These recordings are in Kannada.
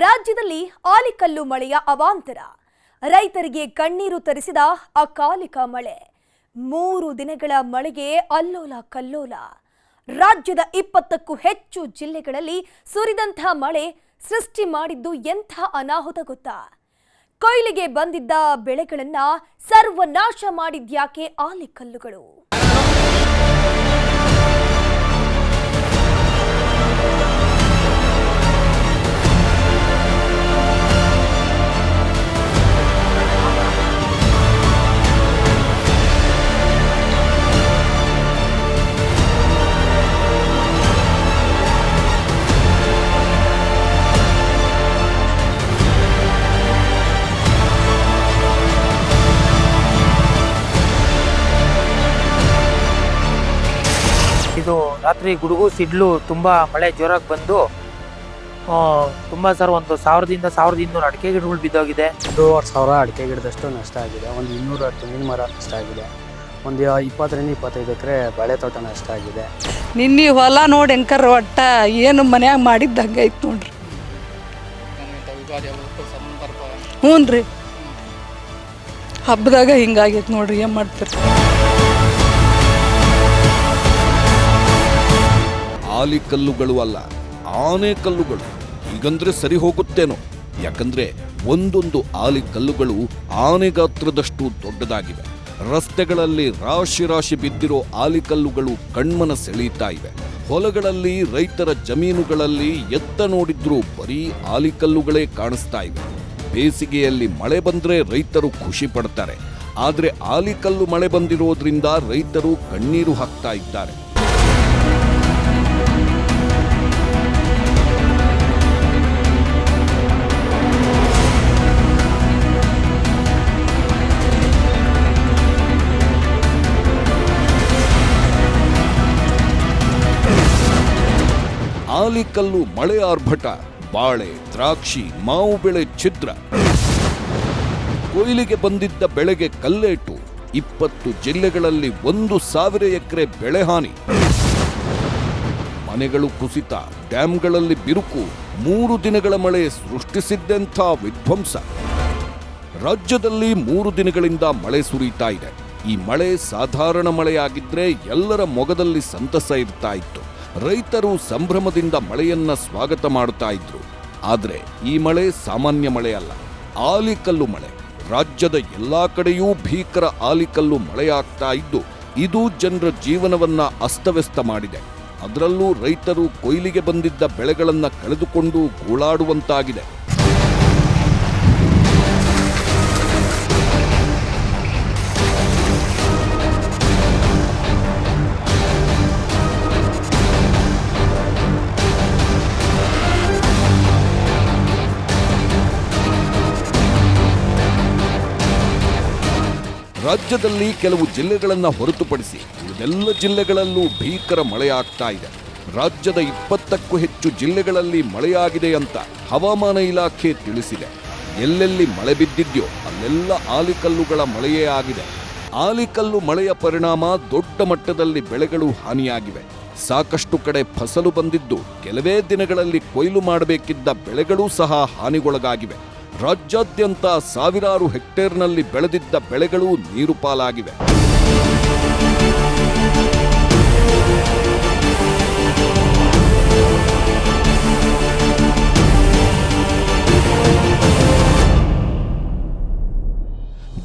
ರಾಜ್ಯದಲ್ಲಿ ಆಲಿಕಲ್ಲು ಮಳೆಯ ಅವಾಂತರ. ರೈತರಿಗೆ ಕಣ್ಣೀರು ತರಿಸಿದ ಅಕಾಲಿಕ ಮಳೆ. 3 ದಿನಗಳ ಮಳೆಗೆ ಅಲ್ಲೋಲ ಕಲ್ಲೋಲ. ರಾಜ್ಯದ 20ಕ್ಕೂ ಹೆಚ್ಚು ಜಿಲ್ಲೆಗಳಲ್ಲಿ ಸುರಿದಂತಹ ಮಳೆ ಸೃಷ್ಟಿ ಮಾಡಿದ್ದು ಎಂಥ ಅನಾಹುತ ಗೊತ್ತಾ? ಕೊಯ್ಲಿಗೆ ಬಂದಿದ್ದ ಬೆಳೆಗಳನ್ನ ಸರ್ವನಾಶ ಮಾಡಿದ್ಯಾಕೆ ಆಲಿಕಲ್ಲುಗಳು? ಇದು ರಾತ್ರಿ ಗುಡುಗು ಸಿಡ್ಲು ತುಂಬ ಮಳೆ ಜೋರಾಗಿ ಬಂದು ತುಂಬ ಸರ್ ಒಂದು 1000ದಿಂದ 1200 ಅಡಿಕೆ ಗಿಡಗಳು ಬಿದ್ದೋಗಿದೆ. 2,500 ಅಡಿಕೆ ಗಿಡದಷ್ಟು ನಷ್ಟ ಆಗಿದೆ. ಒಂದು 200 ತೆಂಗಿನ ಮರ ನಷ್ಟ ಆಗಿದೆ. ಒಂದು 20ರಿಂದ 25 ಎಕರೆ ಬಾಳೆ ತೋಟ ನಷ್ಟ ಆಗಿದೆ. ನಿನ್ನೆ ಹೊಲ ನೋಡಿ ಎಂಕರ್ ಒಟ್ಟ ಏನು ಮನ್ಯಾಗ ಮಾಡಿದ್ದಂಗೆ ಐತೆ ನೋಡ್ರಿ. ಹ್ಞೂ ರೀ, ಹಬ್ಬದಾಗ ಹಿಂಗಾಗೈತೆ ನೋಡ್ರಿ, ಏನು ಮಾಡ್ತೀರಿ? ಆಲಿಕಲ್ಲುಗಳು ಅಲ್ಲ, ಆನೆಕಲ್ಲುಗಳು ಹೀಗಂದ್ರೆ ಸರಿ ಹೋಗುತ್ತೇನೋ. ಯಾಕಂದ್ರೆ ಒಂದೊಂದು ಆಲಿಕಲ್ಲುಗಳು ಆನೆ ಗಾತ್ರದಷ್ಟು ದೊಡ್ಡದಾಗಿವೆ. ರಸ್ತೆಗಳಲ್ಲಿ ರಾಶಿ ರಾಶಿ ಬಿದ್ದಿರೋ ಆಲಿಕಲ್ಲುಗಳು ಕಣ್ಮನ ಸೆಳೀತಾ ಇವೆ. ಹೊಲಗಳಲ್ಲಿ, ರೈತರ ಜಮೀನುಗಳಲ್ಲಿ ಎತ್ತ ನೋಡಿದ್ರೂ ಬರೀ ಆಲಿಕಲ್ಲುಗಳೇ ಕಾಣಿಸ್ತಾ ಇವೆ. ಬೇಸಿಗೆಯಲ್ಲಿ ಮಳೆ ಬಂದ್ರೆ ರೈತರು ಖುಷಿ ಪಡ್ತಾರೆ. ಆದ್ರೆ ಆಲಿಕಲ್ಲು ಮಳೆ ಬಂದಿರೋದ್ರಿಂದ ರೈತರು ಕಣ್ಣೀರು ಹಾಕ್ತಾ ಇದ್ದಾರೆ. ಆಲಿಕಲ್ಲು ಮಳೆ ಆರ್ಭಟ, ಬಾಳೆ, ದ್ರಾಕ್ಷಿ, ಮಾವು ಬೆಳೆ ಛಿದ್ರ. ಕೊಯ್ಲಿಗೆ ಬಂದಿದ್ದ ಬೆಳೆಗೆ ಕಲ್ಲೇಟು. 20 ಜಿಲ್ಲೆಗಳಲ್ಲಿ 1,000 ಎಕರೆ ಬೆಳೆ ಹಾನಿ. ಮನೆಗಳು ಕುಸಿತ, ಡ್ಯಾಂಗಳಲ್ಲಿ ಬಿರುಕು. 3 ದಿನಗಳ ಮಳೆ ಸೃಷ್ಟಿಸಿದ್ದೆಂಥ ವಿಧ್ವಂಸ. ರಾಜ್ಯದಲ್ಲಿ 3 ದಿನಗಳಿಂದ ಮಳೆ ಸುರಿತಾ ಇದೆ. ಈ ಮಳೆ ಸಾಧಾರಣ ಮಳೆಯಾಗಿದ್ರೆ ಎಲ್ಲರ ಮೊಗದಲ್ಲಿ ಸಂತಸ ಇರ್ತಾ ಇತ್ತು. ರೈತರು ಸಂಭ್ರಮದಿಂದ ಮಳೆಯನ್ನ ಸ್ವಾಗತ ಮಾಡ್ತಾ ಇದ್ರು. ಆದ್ರೆ ಈ ಮಳೆ ಸಾಮಾನ್ಯ ಮಳೆ ಅಲ್ಲ, ಆಲಿಕಲ್ಲು ಮಳೆ. ರಾಜ್ಯದ ಎಲ್ಲಾ ಕಡೆಯೂ ಭೀಕರ ಆಲಿಕಲ್ಲು ಮಳೆಯಾಗ್ತಾ ಇದ್ದು ಇದು ಜನರ ಜೀವನವನ್ನ ಅಸ್ತವ್ಯಸ್ತ ಮಾಡಿದೆ. ಅದರಲ್ಲೂ ರೈತರು ಕೊಯ್ಲಿಗೆ ಬಂದಿದ್ದ ಬೆಳೆಗಳನ್ನ ಕಳೆದುಕೊಂಡು ಗೋಳಾಡುವಂತಾಗಿದೆ. ರಾಜ್ಯದಲ್ಲಿ ಕೆಲವು ಜಿಲ್ಲೆಗಳನ್ನು ಹೊರತುಪಡಿಸಿ ಉಳಿದೆಲ್ಲ ಜಿಲ್ಲೆಗಳಲ್ಲೂ ಭೀಕರ ಮಳೆಯಾಗ್ತಾ ಇದೆ. ರಾಜ್ಯದ 20ಕ್ಕೂ ಹೆಚ್ಚು ಜಿಲ್ಲೆಗಳಲ್ಲಿ ಮಳೆಯಾಗಿದೆ ಅಂತ ಹವಾಮಾನ ಇಲಾಖೆ ತಿಳಿಸಿದೆ. ಎಲ್ಲೆಲ್ಲಿ ಮಳೆ ಬಿದ್ದಿದ್ಯೋ ಅಲ್ಲೆಲ್ಲ ಆಲಿಕಲ್ಲುಗಳ ಮಳೆಯೇ ಆಗಿದೆ. ಆಲಿಕಲ್ಲು ಮಳೆಯ ಪರಿಣಾಮ ದೊಡ್ಡ ಮಟ್ಟದಲ್ಲಿ ಬೆಳೆಗಳು ಹಾನಿಯಾಗಿವೆ. ಸಾಕಷ್ಟು ಕಡೆ ಫಸಲು ಬಂದಿದ್ದು ಕೆಲವೇ ದಿನಗಳಲ್ಲಿ ಕೊಯ್ಲು ಮಾಡಬೇಕಿದ್ದ ಬೆಳೆಗಳೂ ಸಹ ಹಾನಿಗೊಳಗಾಗಿವೆ. ರಾಜ್ಯಾದ್ಯಂತ ಸಾವಿರಾರು ಹೆಕ್ಟೇರ್ನಲ್ಲಿ ಬೆಳೆದಿದ್ದ ಬೆಳೆಗಳು ನೀರು ಪಾಲಾಗಿವೆ.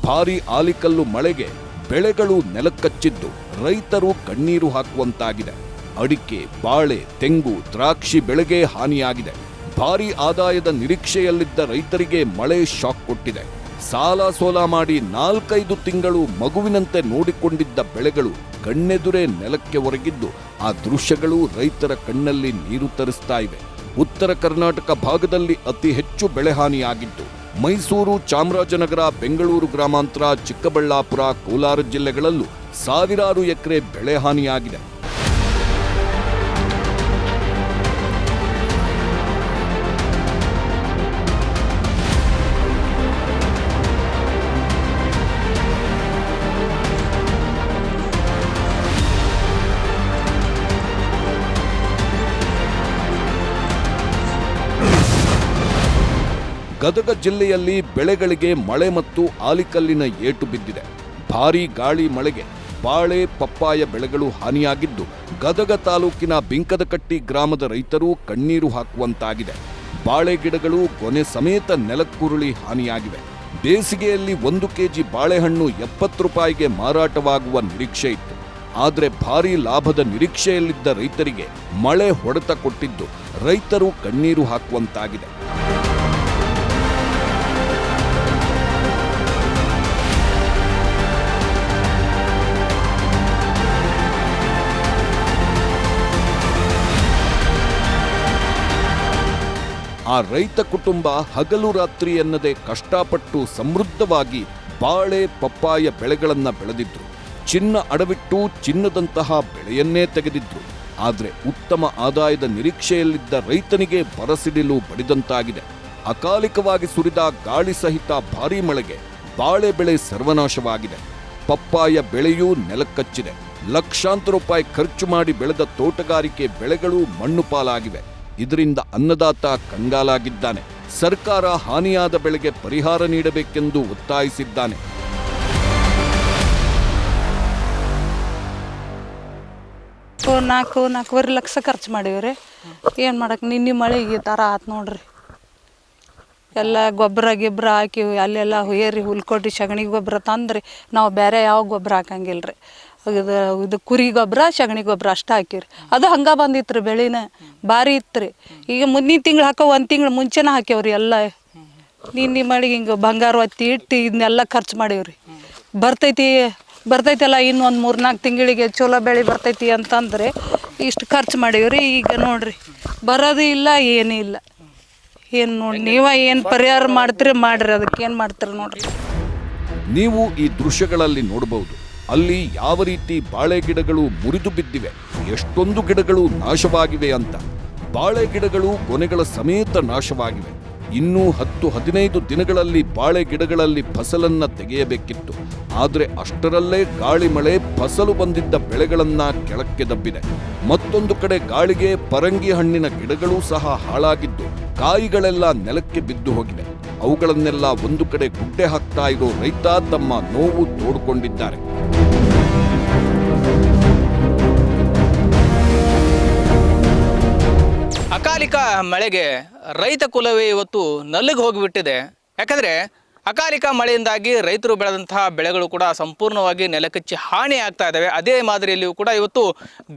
ಭಾರೀ ಆಲಿಕಲ್ಲು ಮಳೆಗೆ ಬೆಳೆಗಳು ನೆಲಕ್ಕಚ್ಚಿದ್ದು ರೈತರು ಕಣ್ಣೀರು ಹಾಕುವಂತಾಗಿದೆ. ಅಡಿಕೆ, ಬಾಳೆ, ತೆಂಗು, ದ್ರಾಕ್ಷಿ ಬೆಳೆಗೆ ಹಾನಿಯಾಗಿದೆ. ಭಾರೀ ಆದಾಯದ ನಿರೀಕ್ಷೆಯಲ್ಲಿದ್ದ ರೈತರಿಗೆ ಮಳೆ ಶಾಕ್ ಕೊಟ್ಟಿದೆ. ಸಾಲ ಸೋಲ ಮಾಡಿ 4-5 ತಿಂಗಳು ಮಗುವಿನಂತೆ ನೋಡಿಕೊಂಡಿದ್ದ ಬೆಳೆಗಳು ಕಣ್ಣೆದುರೇ ನೆಲಕ್ಕೆ ಒರಗಿದ್ದು ಆ ದೃಶ್ಯಗಳು ರೈತರ ಕಣ್ಣಲ್ಲಿ ನೀರು ತರಿಸ್ತಾ ಇವೆ. ಉತ್ತರ ಕರ್ನಾಟಕ ಭಾಗದಲ್ಲಿ ಅತಿ ಹೆಚ್ಚು ಬೆಳೆ ಹಾನಿಯಾಗಿದ್ದು ಮೈಸೂರು, ಚಾಮರಾಜನಗರ, ಬೆಂಗಳೂರು ಗ್ರಾಮಾಂತರ, ಚಿಕ್ಕಬಳ್ಳಾಪುರ, ಕೋಲಾರ ಜಿಲ್ಲೆಗಳಲ್ಲೂ ಸಾವಿರಾರು ಎಕರೆ ಬೆಳೆ ಹಾನಿಯಾಗಿದೆ. ಗದಗ ಜಿಲ್ಲೆಯಲ್ಲಿ ಬೆಳೆಗಳಿಗೆ ಮಳೆ ಮತ್ತು ಆಲಿಕಲ್ಲಿನ ಏಟು ಬಿದ್ದಿದೆ. ಭಾರೀ ಗಾಳಿ ಮಳೆಗೆ ಬಾಳೆ ಪಪ್ಪಾಯ ಬೆಳೆಗಳು ಹಾನಿಯಾಗಿದ್ದು, ಗದಗ ತಾಲೂಕಿನ ಬಿಂಕದಕಟ್ಟಿ ಗ್ರಾಮದ ರೈತರು ಕಣ್ಣೀರು ಹಾಕುವಂತಾಗಿದೆ. ಬಾಳೆ ಗಿಡಗಳು ಗೊನೆ ಸಮೇತ ನೆಲಕ್ಕುರುಳಿ ಹಾನಿಯಾಗಿವೆ. ಬೇಸಿಗೆಯಲ್ಲಿ 1 ಕೆಜಿ ಬಾಳೆಹಣ್ಣು 70 ರೂಪಾಯಿಗೆ ಮಾರಾಟವಾಗುವ ನಿರೀಕ್ಷೆ ಇತ್ತು. ಆದರೆ ಭಾರೀ ಲಾಭದ ನಿರೀಕ್ಷೆಯಲ್ಲಿದ್ದ ರೈತರಿಗೆ ಮಳೆ ಹೊಡೆತ ಕೊಟ್ಟಿದ್ದು ರೈತರು ಕಣ್ಣೀರು ಹಾಕುವಂತಾಗಿದೆ. ಆ ರೈತ ಕುಟುಂಬ ಹಗಲು ರಾತ್ರಿ ಎನ್ನದೆ ಕಷ್ಟಪಟ್ಟು ಸಮೃದ್ಧವಾಗಿ ಬಾಳೆ ಪಪ್ಪಾಯ ಬೆಳೆಗಳನ್ನ ಬೆಳೆದಿದ್ರು. ಚಿನ್ನ ಅಡವಿಟ್ಟು ಚಿನ್ನದಂತಹ ಬೆಳೆಯನ್ನೇ ತೆಗೆದಿದ್ರು. ಆದರೆ ಉತ್ತಮ ಆದಾಯದ ನಿರೀಕ್ಷೆಯಲ್ಲಿದ್ದ ರೈತನಿಗೆ ಬರಸಿಡಿಲು ಬಡಿದಂತಾಗಿದೆ. ಅಕಾಲಿಕವಾಗಿ ಸುರಿದ ಗಾಳಿ ಸಹಿತ ಭಾರೀ ಮಳೆಗೆ ಬಾಳೆ ಬೆಳೆ ಸರ್ವನಾಶವಾಗಿದೆ. ಪಪ್ಪಾಯ ಬೆಳೆಯೂ ನೆಲಕ್ಕಚ್ಚಿದೆ. ಲಕ್ಷಾಂತರ ರೂಪಾಯಿ ಖರ್ಚು ಮಾಡಿ ಬೆಳೆದ ತೋಟಗಾರಿಕೆ ಬೆಳೆಗಳು ಮಣ್ಣು ಪಾಲಾಗಿವೆ. ಇದರಿಂದ ಅನ್ನದಾತ ಕಂಗಾಲಾಗಿದ್ದಾನೆ. ಸರ್ಕಾರ ಹಾನಿಯಾದ ಬೆಳೆಗೆ ಪರಿಹಾರ ನೀಡಬೇಕೆಂದು ಒತ್ತಾಯಿಸಿದ್ದಾನೆ. ನಾಲ್ಕೂವರೆ ಲಕ್ಷ ಖರ್ಚು ಮಾಡೀವ್ರಿ. ಏನು ಮಾಡಕ್ಕೆ ನಿನ್ನೆ ಮಳೆಗೆ ಈ ಥರ ಆತು ನೋಡ್ರಿ. ಎಲ್ಲ ಗೊಬ್ಬರ ಹಾಕಿ ಅಲ್ಲೆಲ್ಲ ಏರಿ ಹುಲ್ಕೊಟ್ಟು ಸಗಣಿ ಗೊಬ್ಬರ ತಂದ್ರಿ. ನಾವು ಬೇರೆ ಯಾವ ಗೊಬ್ಬರ ಹಾಕಂಗಿಲ್ಲ ರೀ. ಇದು ಕುರಿ ಗೊಬ್ಬರ ಸಗಣಿ ಗೊಬ್ಬರ ಅಷ್ಟು ಹಾಕಿವ್ರಿ. ಅದು ಹಂಗೆ ಬಂದಿತ್ತು ರೀ. ಬೆಳೆನ ಭಾರಿ ಇತ್ತು ರೀ. ಈಗ ಮುಂದಿನ ತಿಂಗಳು ಹಾಕೋ 1 ತಿಂಗಳು ಮುಂಚೆನೇ ಹಾಕ್ಯವ್ರಿ ಎಲ್ಲ. ನಿನ್ನೆ ಮಳೆಗೆ ಹಿಂಗೆ ಬಂಗಾರ ಒತ್ತಿ ಇಟ್ಟು ಇದನ್ನೆಲ್ಲ ಖರ್ಚು ಮಾಡೀವ್ರಿ. ಬರ್ತೈತಲ್ಲ ಇನ್ನೊಂದು 3-4 ತಿಂಗಳಿಗೆ ಚಲೋ ಬೆಳೆ ಬರ್ತೈತಿ ಅಂತಂದ್ರೆ ಇಷ್ಟು ಖರ್ಚು ಮಾಡೀವ್ರಿ. ಈಗ ನೋಡ್ರಿ ಬರೋದು ಇಲ್ಲ, ಏನೂ ಇಲ್ಲ. ಏನು ನೋಡಿ ಏನು ಪರಿಹಾರ ಮಾಡ್ತೀರಿ ಮಾಡ್ರಿ, ಅದಕ್ಕೆ ಏನು ಮಾಡ್ತೀರಿ ನೋಡ್ರಿ. ನೀವು ಈ ದೃಶ್ಯಗಳಲ್ಲಿ ನೋಡಬಹುದು. ಅಲ್ಲಿ ಯಾವ ರೀತಿ ಬಾಳೆ ಗಿಡಗಳು ಮುರಿದು ಬಿದ್ದಿವೆ, ಎಷ್ಟೊಂದು ಗಿಡಗಳು ನಾಶವಾಗಿವೆ ಅಂತ. ಬಾಳೆ ಗಿಡಗಳು ಕೊನೆಗಳ ಸಮೇತ ನಾಶವಾಗಿವೆ. ಇನ್ನೂ 10-15 ದಿನಗಳಲ್ಲಿ ಬಾಳೆ ಗಿಡಗಳಲ್ಲಿ ಫಸಲನ್ನ ತೆಗೆಯಬೇಕಿತ್ತು. ಆದರೆ ಅಷ್ಟರಲ್ಲೇ ಗಾಳಿ ಮಳೆ ಫಸಲು ಬಂದಿದ್ದ ಬೆಳೆಗಳನ್ನ ಕೆಳಕ್ಕೆ ದಬ್ಬಿದೆ. ಮತ್ತೊಂದು ಕಡೆ ಗಾಳಿಗೆ ಪರಂಗಿ ಹಣ್ಣಿನ ಗಿಡಗಳೂ ಸಹ ಹಾಳಾಗಿದ್ದು ಕಾಯಿಗಳೆಲ್ಲ ನೆಲಕ್ಕೆ ಬಿದ್ದು ಹೋಗಿವೆ. ಅವುಗಳನ್ನೆಲ್ಲ ಒಂದು ಕಡೆ ಗುಡ್ಡೆ ಹಾಕ್ತಾ ಇರೋ ರೈತ ತಮ್ಮ ನೋವು ತೋಡ್ಕೊಂಡಿದ್ದಾರೆ. ಅಕಾಲಿಕ ಮಳೆಗೆ ರೈತ ಕುಲವೇ ಇವತ್ತು ನಲ್ಲಿಗೆ ಹೋಗಿಬಿಟ್ಟಿದೆ. ಯಾಕಂದರೆ ಅಕಾಲಿಕ ಮಳೆಯಿಂದಾಗಿ ರೈತರು ಬೆಳೆದಂತಹ ಬೆಳೆಗಳು ಕೂಡ ಸಂಪೂರ್ಣವಾಗಿ ನೆಲಕಚ್ಚಿ ಹಾನಿ ಆಗ್ತಾ ಇದ್ದಾವೆ. ಅದೇ ಮಾದರಿಯಲ್ಲಿಯೂ ಕೂಡ ಇವತ್ತು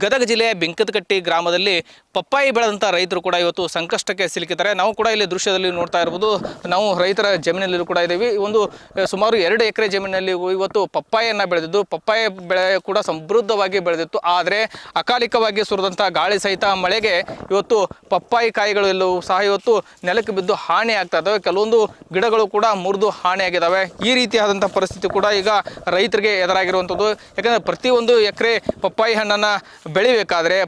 ಗದಗ ಜಿಲ್ಲೆಯ ಬಿಂಕದಕಟ್ಟಿ ಗ್ರಾಮದಲ್ಲಿ ಪಪ್ಪಾಯಿ ಬೆಳೆದಂಥ ರೈತರು ಕೂಡ ಇವತ್ತು ಸಂಕಷ್ಟಕ್ಕೆ ಸಿಲುಕಿದ್ದಾರೆ. ನಾವು ಕೂಡ ಇಲ್ಲಿ ದೃಶ್ಯದಲ್ಲಿ ನೋಡ್ತಾ ಇರ್ಬೋದು. ನಾವು ರೈತರ ಜಮೀನಲ್ಲೂ ಕೂಡ ಇದ್ದೀವಿ. ಒಂದು ಸುಮಾರು 2 ಎಕರೆ ಜಮೀನಿನಲ್ಲಿ ಇವತ್ತು ಪಪ್ಪಾಯನ್ನು ಬೆಳೆದಿದ್ದು, ಪಪ್ಪಾಯ ಬೆಳೆ ಕೂಡ ಸಮೃದ್ಧವಾಗಿ ಬೆಳೆದಿತ್ತು. ಆದರೆ ಅಕಾಲಿಕವಾಗಿ ಸುರಿದಂಥ ಗಾಳಿ ಸಹಿತ ಮಳೆಗೆ ಇವತ್ತು ಪಪ್ಪಾಯಿ ಕಾಯಿಗಳು ಎಲ್ಲವೂ ಸಹ ಇವತ್ತು ನೆಲಕ್ಕೆ ಬಿದ್ದು ಹಾನಿ ಆಗ್ತಾ ಇದ್ದಾವೆ. ಕೆಲವೊಂದು ಗಿಡಗಳು ಕೂಡ ಮುರಿದು ಹಾನಿಯಾಗಿದ್ದಾವೆ. ಈ ರೀತಿಯಾದಂಥ ಪರಿಸ್ಥಿತಿ ಕೂಡ ಈಗ ರೈತರಿಗೆ ಎದುರಾಗಿರುವಂಥದ್ದು. ಯಾಕಂದರೆ ಪ್ರತಿಯೊಂದು ಎಕರೆ ಪಪ್ಪಾಯಿ ಹಣ್ಣನ್ನು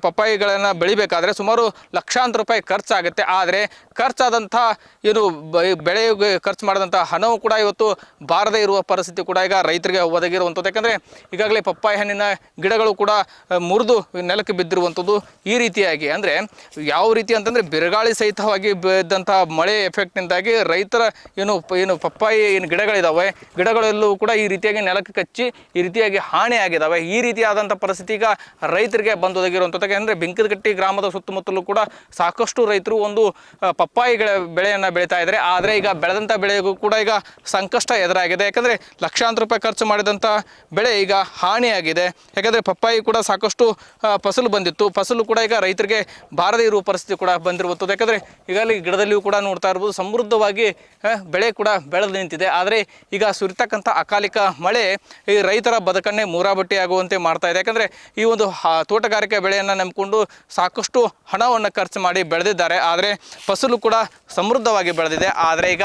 ಪಪ್ಪಾಯಿಗಳನ್ನು ಬೆಳಿಬೇಕಾದ್ರೆ ಸುಮಾರು ಲಕ್ಷಾಂತರ ರೂಪಾಯಿ ಖರ್ಚಾಗುತ್ತೆ. ಆದರೆ ಖರ್ಚಾದಂಥ ಬೆಳೆಗೆ ಖರ್ಚು ಮಾಡಿದಂಥ ಹಣವು ಕೂಡ ಇವತ್ತು ಬಾರದೇ ಇರುವ ಪರಿಸ್ಥಿತಿ ಕೂಡ ಈಗ ರೈತರಿಗೆ ಒದಗಿರುವಂಥದ್ದು. ಯಾಕಂದರೆ ಈಗಾಗಲೇ ಪಪ್ಪಾಯಿ ಹಣ್ಣಿನ ಗಿಡಗಳು ಕೂಡ ಮುರಿದು ನೆಲಕ್ಕೆ ಬಿದ್ದಿರುವಂಥದ್ದು. ಈ ರೀತಿಯಾಗಿ ಅಂದರೆ ಯಾವ ರೀತಿ ಅಂತಂದರೆ ಬಿರುಗಾಳಿ ಸಹಿತವಾಗಿ ಬಿದ್ದಂಥ ಮಳೆ ಎಫೆಕ್ಟ್ನಿಂದಾಗಿ ರೈತರ ಏನು ಪಪ್ಪಾಯಿ ಗಿಡಗಳಿದ್ದಾವೆ, ಗಿಡಗಳೆಲ್ಲವೂ ಕೂಡ ಈ ರೀತಿಯಾಗಿ ನೆಲಕ್ಕೆ ಕಚ್ಚಿ ಈ ರೀತಿಯಾಗಿ ಹಾನಿ ಆಗಿದ್ದಾವೆ. ಈ ರೀತಿಯಾದಂಥ ಪರಿಸ್ಥಿತಿ ಈಗ ರೈತರಿಗೆ ಬಂದೊದಗಿರುವಂಥದ್ದು. ಯಾಕೆಂದರೆ ಬಿಂಕದಕಟ್ಟಿ ಗ್ರಾಮದ ಸುತ್ತಮುತ್ತಲೂ ಕೂಡ ಸಾಕಷ್ಟು ರೈತರು ಒಂದು ಪಪ್ಪಾಯಿ ಬೆಳೆಯನ್ನು ಬೆಳೀತಾ ಇದ್ದಾರೆ. ಆದರೆ ಈಗ ಬೆಳೆದಂಥ ಬೆಳೆಗೂ ಕೂಡ ಈಗ ಸಂಕಷ್ಟ ಎದುರಾಗಿದೆ. ಯಾಕಂದರೆ ಲಕ್ಷಾಂತರ ರೂಪಾಯಿ ಖರ್ಚು ಮಾಡಿದಂಥ ಬೆಳೆ ಈಗ ಹಾನಿಯಾಗಿದೆ. ಯಾಕಂದರೆ ಪಪ್ಪಾಯಿ ಕೂಡ ಸಾಕಷ್ಟು ಫಸಲು ಬಂದಿತ್ತು. ಫಸಲು ಕೂಡ ಈಗ ರೈತರಿಗೆ ಬಾರದೇ ಇರುವ ಪರಿಸ್ಥಿತಿ ಕೂಡ ಬಂದಿರುವಂಥದ್ದು. ಯಾಕಂದರೆ ಈಗಾಗಲೇ ಗಿಡದಲ್ಲಿಯೂ ಕೂಡ ನೋಡ್ತಾ ಇರ್ಬೋದು, ಸಮೃದ್ಧವಾಗಿ ಬೆಳೆ ಕೂಡ ಬೆಳೆದು ನಿಂತಿದೆ. ಆದರೆ ಈಗ ಸುರಿತಕ್ಕಂಥ ಅಕಾಲಿಕ ಮಳೆ ಈ ರೈತರ ಬದುಕನ್ನೇ ಮೂರಾಬಟ್ಟಿ ಆಗುವಂತೆ ಮಾಡ್ತಾ ಇದೆ. ಯಾಕಂದರೆ ಈ ಒಂದು ತೋಟಗಾರಿಕೆ ಬೆಳೆಯನ್ನು ನಂಬಿಕೊಂಡು ಸಾಕಷ್ಟು ಹಣವನ್ನು ಖರ್ಚು ಮಾಡಿ ಬೆಳೆದಿದ್ದಾರೆ. ಆದರೆ ಫಸಲು ಕೂಡ ಸಮೃದ್ಧವಾಗಿ ಬೆಳೆದಿದೆ. ಆದರೆ ಈಗ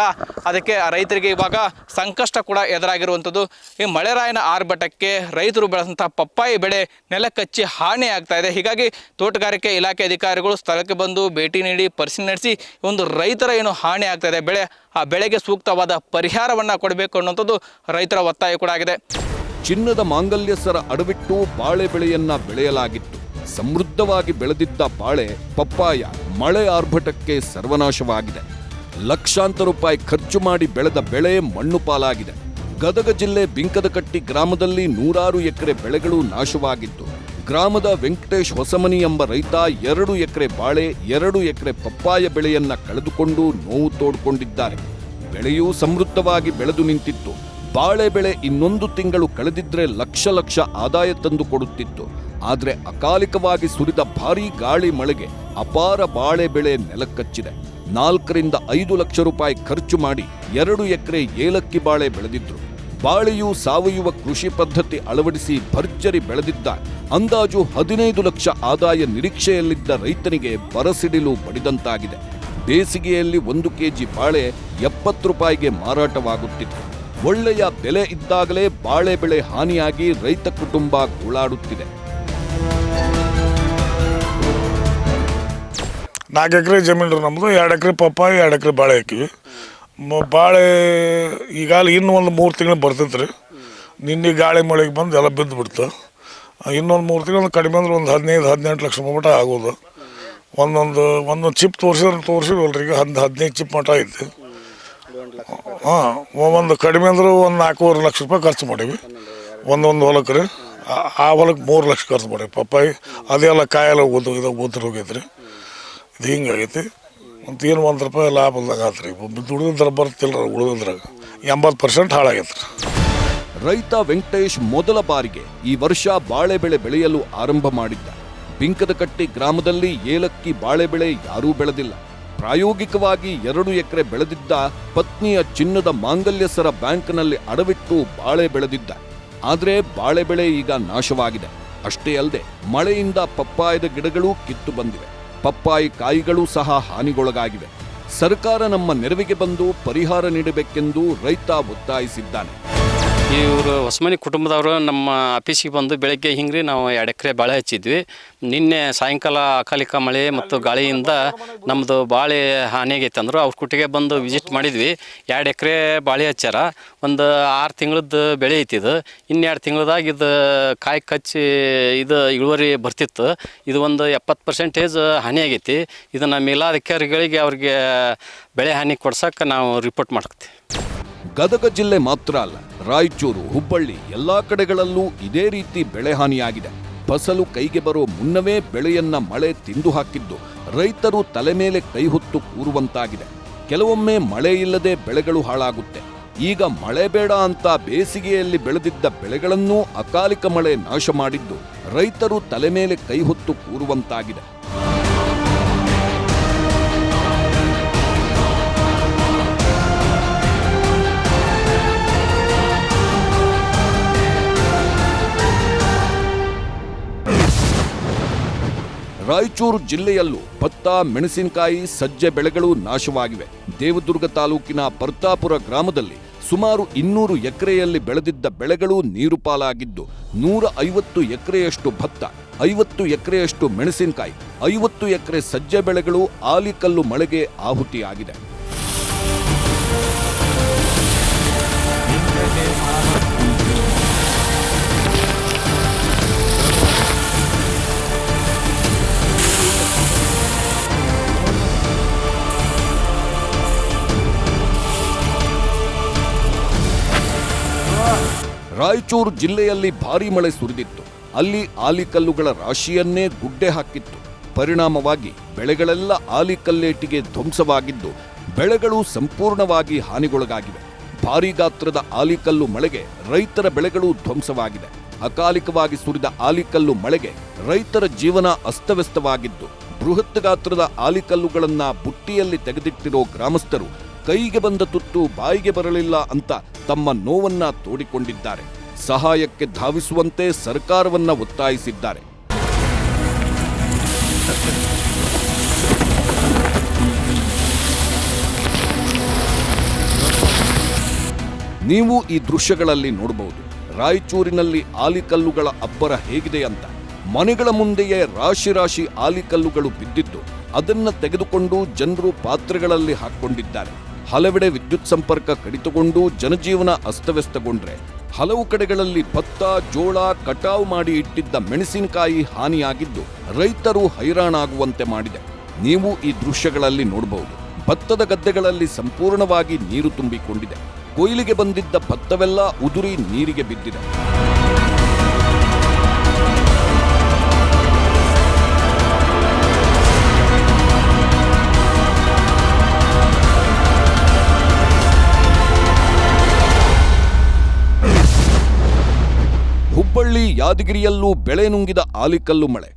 ಅದಕ್ಕೆ ರೈತರಿಗೆ ಇವಾಗ ಸಂಕಷ್ಟ ಕೂಡ ಎದುರಾಗಿರುವಂಥದ್ದು. ಈ ಮಳೆರಾಯನ ಆರ್ಭಟಕ್ಕೆ ರೈತರು ಬೆಳೆದಂಥ ಪಪ್ಪಾಯಿ ಬೆಳೆ ನೆಲಕ್ಕಚ್ಚಿ ಹಾನಿ ಆಗ್ತಾ ಇದೆ. ಹೀಗಾಗಿ ತೋಟಗಾರಿಕೆ ಇಲಾಖೆ ಅಧಿಕಾರಿಗಳು ಸ್ಥಳಕ್ಕೆ ಬಂದು ಭೇಟಿ ನೀಡಿ ಪರಿಶೀಲನೆ ನಡೆಸಿ ಒಂದು ರೈತರ ಹಾನಿ ಆಗ್ತಾ ಇದೆ ಆ ಬೆಳೆಗೆ ಸೂಕ್ತವಾದ ಪರಿಹಾರವನ್ನು ಕೊಡಬೇಕು ಅನ್ನುವಂಥದ್ದು ರೈತರ ಒತ್ತಾಯ ಕೂಡ ಆಗಿದೆ. ಚಿನ್ನದ ಮಾಂಗಲ್ಯ ಸರ ಅಡವಿಟ್ಟು ಬಾಳೆ ಬೆಳೆಯನ್ನ ಬೆಳೆಯಲಾಗಿತ್ತು. ಸಮೃದ್ಧವಾಗಿ ಬೆಳೆದಿದ್ದ ಬಾಳೆ ಪಪ್ಪಾಯ ಮಳೆ ಆರ್ಭಟಕ್ಕೆ ಸರ್ವನಾಶವಾಗಿದೆ. ಲಕ್ಷಾಂತರ ರೂಪಾಯಿ ಖರ್ಚು ಮಾಡಿ ಬೆಳೆದ ಬೆಳೆ ಮಣ್ಣು ಪಾಲಾಗಿದೆ. ಗದಗ ಜಿಲ್ಲೆ ಬಿಂಕದಕಟ್ಟಿ ಗ್ರಾಮದಲ್ಲಿ 100 ಎಕರೆ ಬೆಳೆಗಳು ನಾಶವಾಗಿದ್ದು, ಗ್ರಾಮದ ವೆಂಕಟೇಶ್ ಹೊಸಮನಿ ಎಂಬ ರೈತ 2 ಎಕರೆ ಬಾಳೆ, 2 ಎಕರೆ ಪಪ್ಪಾಯ ಬೆಳೆಯನ್ನ ಕಳೆದುಕೊಂಡು ನೋವು ತೋಡ್ಕೊಂಡಿದ್ದಾರೆ. ಬೆಳೆಯೂ ಸಮೃದ್ಧವಾಗಿ ಬೆಳೆದು ನಿಂತಿತ್ತು. ಬಾಳೆ ಬೆಳೆ ಇನ್ನೊಂದು ತಿಂಗಳು ಕಳೆದಿದ್ರೆ ಲಕ್ಷ ಆದಾಯ ತಂದು ಕೊಡುತ್ತಿತ್ತು. ಆದರೆ ಅಕಾಲಿಕವಾಗಿ ಸುರಿದ ಭಾರೀ ಗಾಳಿ ಮಳೆಗೆ ಅಪಾರ ಬಾಳೆ ಬೆಳೆ ನೆಲಕ್ಕಚ್ಚಿದೆ. 4 ರಿಂದ 5 ಲಕ್ಷ ರೂಪಾಯಿ ಖರ್ಚು ಮಾಡಿ 2 ಎಕರೆ ಏಲಕ್ಕಿ ಬಾಳೆ ಬೆಳೆದಿದ್ರು. ಬಾಳೆಯು ಸಾವಯವ ಕೃಷಿ ಪದ್ಧತಿ ಅಳವಡಿಸಿ ಭರ್ಜರಿ ಬೆಳೆದಿದ್ದ ಅಂದಾಜು 15 ಲಕ್ಷ ಆದಾಯ ನಿರೀಕ್ಷೆಯಲ್ಲಿದ್ದ ರೈತನಿಗೆ ಬರಸಿಡಿಲು ಬಡಿದಂತಾಗಿದೆ. ಬೇಸಿಗೆಯಲ್ಲಿ 1 ಕೆಜಿ ಬಾಳೆ 70 ರೂಪಾಯಿಗೆ ಮಾರಾಟವಾಗುತ್ತಿತ್ತು. ಒಳ್ಳೆಯ ಬೆಲೆ ಇದ್ದಾಗಲೇ ಬಾಳೆ ಬೆಳೆ ಹಾನಿಯಾಗಿ ರೈತ ಕುಟುಂಬ ಗೋಳಾಡುತ್ತಿದೆ. 4 ಎಕರೆ ಜಮೀನು ನಮ್ಮದು. 2 ಎಕರೆ ಪಪ್ಪಾಯಿ, 2 ಎಕರೆ ಬಾಳೆ ಹಾಕಿವಿ. ಬಾಳೆ ಈಗಾಗಲೇ ಇನ್ನೂ ಒಂದು 3 ತಿಂಗಳು ಬರ್ತೈತೆ ರೀ. ನಿನ್ನೆ ಗಾಳಿ ಮಳೆಗೆ ಬಂದು ಎಲ್ಲ ಬಿದ್ದು ಬಿಡ್ತು. ಇನ್ನೊಂದು 3 ತಿಂಗಳು ಕಡಿಮೆ ಅಂದ್ರೆ ಒಂದು 15-18 ಲಕ್ಷ ಮಟ್ಟ ಆಗೋದು. ಒಂದೊಂದು ಚಿಪ್ ತೋರಿಸಿವಲ್ರಿ. ಈಗ 15 ಚಿಪ್ ಮಟ್ಟ ಐತಿ. ಹಾಂ, ಒಂದು ಕಡಿಮೆ ಅಂದ್ರೆ ಒಂದು 4-4 ಲಕ್ಷ ರೂಪಾಯಿ ಖರ್ಚು ಮಾಡೀವಿ ಒಂದೊಂದು ಹೊಲಕ್ಕೆ ರೀ. ಆ ಹೊಲಕ್ಕೆ 3 ಲಕ್ಷ ಖರ್ಚು ಮಾಡೀವಿ. ಪಪ್ಪಾಯಿ ಅದೆಲ್ಲ ಕಾಯೆಲ್ಲ ಓದಿರ್ ಹೋಗೈತ್ರಿ. ಇದು ಹಿಂಗಾಗೈತಿ. ಮತ್ತು ಏನು 1 ರೂಪಾಯಿ ಲಾಭದಾಗ ಆತ್ರಿ. ದುಡಿದ್ರ ಬರ್ತಿಲ್ಲ, ಉಳಿದ್ರಾಗ 80% ಹಾಳಾಗೈತೆ ರೀ. ರೈತ ವೆಂಕಟೇಶ್ ಮೊದಲ ಬಾರಿಗೆ ಈ ವರ್ಷ ಬಾಳೆ ಬೆಳೆ ಬೆಳೆಯಲು ಆರಂಭ ಮಾಡಿದ್ದ. ಬಿಂಕದಕಟ್ಟಿ ಗ್ರಾಮದಲ್ಲಿ ಏಲಕ್ಕಿ ಬಾಳೆ ಬೆಳೆ ಯಾರೂ ಬೆಳೆದಿಲ್ಲ. ಪ್ರಾಯೋಗಿಕವಾಗಿ 2 ಎಕರೆ ಬೆಳೆದಿದ್ದ ಪತ್ನಿಯ ಚಿನ್ನದ ಮಾಂಗಲ್ಯ ಸರ ಬ್ಯಾಂಕ್ನಲ್ಲಿ ಅಡವಿಟ್ಟು ಬಾಳೆ ಬೆಳೆದಿದ್ದ. ಆದರೆ ಬಾಳೆ ಬೆಳೆ ಈಗ ನಾಶವಾಗಿದೆ. ಅಷ್ಟೇ ಅಲ್ಲದೆ ಮಳೆಯಿಂದ ಪಪ್ಪಾಯದ ಗಿಡಗಳು ಕಿತ್ತು ಬಂದಿವೆ. ಪಪ್ಪಾಯಿ ಕಾಯಿಗಳು ಸಹ ಹಾನಿಗೊಳಗಾಗಿವೆ. ಸರ್ಕಾರ ನಮ್ಮ ನೆರವಿಗೆ ಬಂದು ಪರಿಹಾರ ನೀಡಬೇಕೆಂದು ರೈತ ಒತ್ತಾಯಿಸಿದ್ದಾನೆ. ಇವರು ಹೊಸಮನಿ ಕುಟುಂಬದವರು ನಮ್ಮ ಆಫೀಸಿಗೆ ಬಂದು ಬೆಳಗ್ಗೆ ಹಿಂಗ್ರಿ ನಾವು 2 ಎಕರೆ ಬಾಳೆ ಹಚ್ಚಿದ್ವಿ. ನಿನ್ನೆ ಸಾಯಂಕಾಲ ಅಕಾಲಿಕ ಮಳೆ ಮತ್ತು ಗಾಳಿಯಿಂದ ನಮ್ಮದು ಬಾಳೆ ಹಾನಿಯಾಗೈತೆ ಅಂದರು. ಅವ್ರ ಕುಟ್ಟಿಗೆ ಬಂದು ವಿಸಿಟ್ ಮಾಡಿದ್ವಿ. 2 ಎಕರೆ ಬಾಳೆ ಹಚ್ಚಾರ. ಒಂದು 6 ತಿಂಗಳದ್ದು ಬೆಳೆ ಐತಿದು. 2 ತಿಂಗಳದಾಗ ಇದು ಕಾಯಿ ಕಚ್ಚಿ ಇದು ಇಳುವರಿ ಬರ್ತಿತ್ತು. ಇದು ಒಂದು 70% ಹಾನಿಯಾಗೈತಿ. ಇದನ್ನು ಮೇಲಾಧಿಕಾರಿಗಳಿಗೆ ಅವ್ರಿಗೆ ಬೆಳೆ ಹಾನಿ ಕೊಡ್ಸಕ್ಕೆ ನಾವು ರಿಪೋರ್ಟ್ ಮಾಡ್ತೀವಿ. ಗದಗ ಜಿಲ್ಲೆ ಮಾತ್ರ ಅಲ್ಲ, ರಾಯಚೂರು, ಹುಬ್ಬಳ್ಳಿ ಎಲ್ಲಾ ಕಡೆಗಳಲ್ಲೂ ಇದೇ ರೀತಿ ಬೆಳೆ ಹಾನಿಯಾಗಿದೆ. ಫಸಲು ಕೈಗೆ ಬರೋ ಮುನ್ನವೇ ಬೆಳೆಯನ್ನ ಮಳೆ ತಿಂದು ಹಾಕಿದ್ದು ರೈತರು ತಲೆ ಮೇಲೆ ಕೈ ಹೊತ್ತು ಕೂರುವಂತಾಗಿದೆ. ಕೆಲವೊಮ್ಮೆ ಮಳೆ ಇಲ್ಲದೆ ಬೆಳೆಗಳು ಹಾಳಾಗುತ್ತೆ. ಈಗ ಮಳೆ ಬೇಡ ಅಂತ ಬೇಸಿಗೆಯಲ್ಲಿ ಬೆಳೆದಿದ್ದ ಬೆಳೆಗಳನ್ನೂ ಅಕಾಲಿಕ ಮಳೆ ನಾಶ ಮಾಡಿದ್ದು ರೈತರು ತಲೆ ಮೇಲೆ ಕೈ ಹೊತ್ತು ಕೂರುವಂತಾಗಿದೆ. ರಾಯಚೂರು ಜಿಲ್ಲೆಯಲ್ಲೂ ಭತ್ತ, ಮೆಣಸಿನಕಾಯಿ, ಸಜ್ಜೆ ಬೆಳೆಗಳು ನಾಶವಾಗಿವೆ. ದೇವದುರ್ಗ ತಾಲೂಕಿನ ಪರ್ತಾಪುರ ಗ್ರಾಮದಲ್ಲಿ ಸುಮಾರು 200 ಎಕರೆಯಲ್ಲಿ ಬೆಳೆದಿದ್ದ ಬೆಳೆಗಳು ನೀರು ಪಾಲಾಗಿದ್ದು 150 ಎಕರೆಯಷ್ಟು ಭತ್ತ, 50 ಎಕರೆಯಷ್ಟು ಮೆಣಸಿನಕಾಯಿ, 50 ಎಕರೆ ಸಜ್ಜೆ ಬೆಳೆಗಳು ಆಲಿಕಲ್ಲು ಮಳೆಗೆ ಆಹುತಿಯಾಗಿದೆ. ರಾಯಚೂರು ಜಿಲ್ಲೆಯಲ್ಲಿ ಭಾರೀ ಮಳೆ ಸುರಿದಿತ್ತು. ಅಲ್ಲಿ ಆಲಿಕಲ್ಲುಗಳ ರಾಶಿಯನ್ನೇ ಗುಡ್ಡೆ ಹಾಕಿತ್ತು. ಪರಿಣಾಮವಾಗಿ ಬೆಳೆಗಳೆಲ್ಲ ಆಲಿಕಲ್ಲೇಟಿಗೆ ಧ್ವಂಸವಾಗಿದ್ದು ಬೆಳೆಗಳು ಸಂಪೂರ್ಣವಾಗಿ ಹಾನಿಗೊಳಗಾಗಿವೆ. ಭಾರೀ ಗಾತ್ರದ ಆಲಿಕಲ್ಲು ಮಳೆಗೆ ರೈತರ ಬೆಳೆಗಳು ಧ್ವಂಸವಾಗಿದೆ. ಅಕಾಲಿಕವಾಗಿ ಸುರಿದ ಆಲಿಕಲ್ಲು ಮಳೆಗೆ ರೈತರ ಜೀವನ ಅಸ್ತವ್ಯಸ್ತವಾಗಿದ್ದು ಬೃಹತ್ ಗಾತ್ರದ ಆಲಿಕಲ್ಲುಗಳನ್ನ ಬುಟ್ಟಿಯಲ್ಲಿ ತೆಗೆದಿಟ್ಟಿರೋ ಗ್ರಾಮಸ್ಥರು ಕೈಗೆ ಬಂದ ತುತ್ತು ಬಾಯಿಗೆ ಬರಲಿಲ್ಲ ಅಂತ ತಮ್ಮ ನೋವನ್ನ ತೋಡಿಕೊಂಡಿದ್ದಾರೆ. ಸಹಾಯಕ್ಕೆ ಧಾವಿಸುವಂತೆ ಸರ್ಕಾರವನ್ನ ಒತ್ತಾಯಿಸಿದ್ದಾರೆ. ನೀವು ಈ ದೃಶ್ಯಗಳಲ್ಲಿ ನೋಡಬಹುದು. ರಾಯಚೂರಿನಲ್ಲಿ ಆಲಿಕಲ್ಲುಗಳ ಅಬ್ಬರ ಹೇಗಿದೆ ಅಂತ. ಮನೆಗಳ ಮುಂದೆಯೇ ರಾಶಿ ರಾಶಿ ಆಲಿಕಲ್ಲುಗಳು ಬಿದ್ದಿದ್ದು ಅದನ್ನ ತೆಗೆದುಕೊಂಡು ಜನರು ಪಾತ್ರೆಗಳಲ್ಲಿ ಹಾಕೊಂಡಿದ್ದಾರೆ. ಹಲವೆಡೆ ವಿದ್ಯುತ್ ಸಂಪರ್ಕ ಕಡಿತಗೊಂಡು ಜನಜೀವನ ಅಸ್ತವ್ಯಸ್ತಗೊಂಡ್ರೆ ಹಲವು ಕಡೆಗಳಲ್ಲಿ ಭತ್ತ, ಜೋಳ ಕಟಾವು ಮಾಡಿ ಇಟ್ಟಿದ್ದ ಮೆಣಸಿನಕಾಯಿ ಹಾನಿಯಾಗಿದ್ದು ರೈತರು ಹೈರಾಣಾಗುವಂತೆ ಮಾಡಿದೆ. ನೀವು ಈ ದೃಶ್ಯಗಳಲ್ಲಿ ನೋಡಬಹುದು. ಭತ್ತದ ಗದ್ದೆಗಳಲ್ಲಿ ಸಂಪೂರ್ಣವಾಗಿ ನೀರು ತುಂಬಿಕೊಂಡಿದೆ. ಕೊಯ್ಲಿಗೆ ಬಂದಿದ್ದ ಭತ್ತವೆಲ್ಲ ಉದುರಿ ನೀರಿಗೆ ಬಿದ್ದಿದೆ. ಹುಬ್ಬಳ್ಳಿ ಯಾದಗಿರಿಯಲ್ಲೂ ಬೆಳೆ ನುಂಗಿದ ಆಲಿಕಲ್ಲು ಮಳೆ.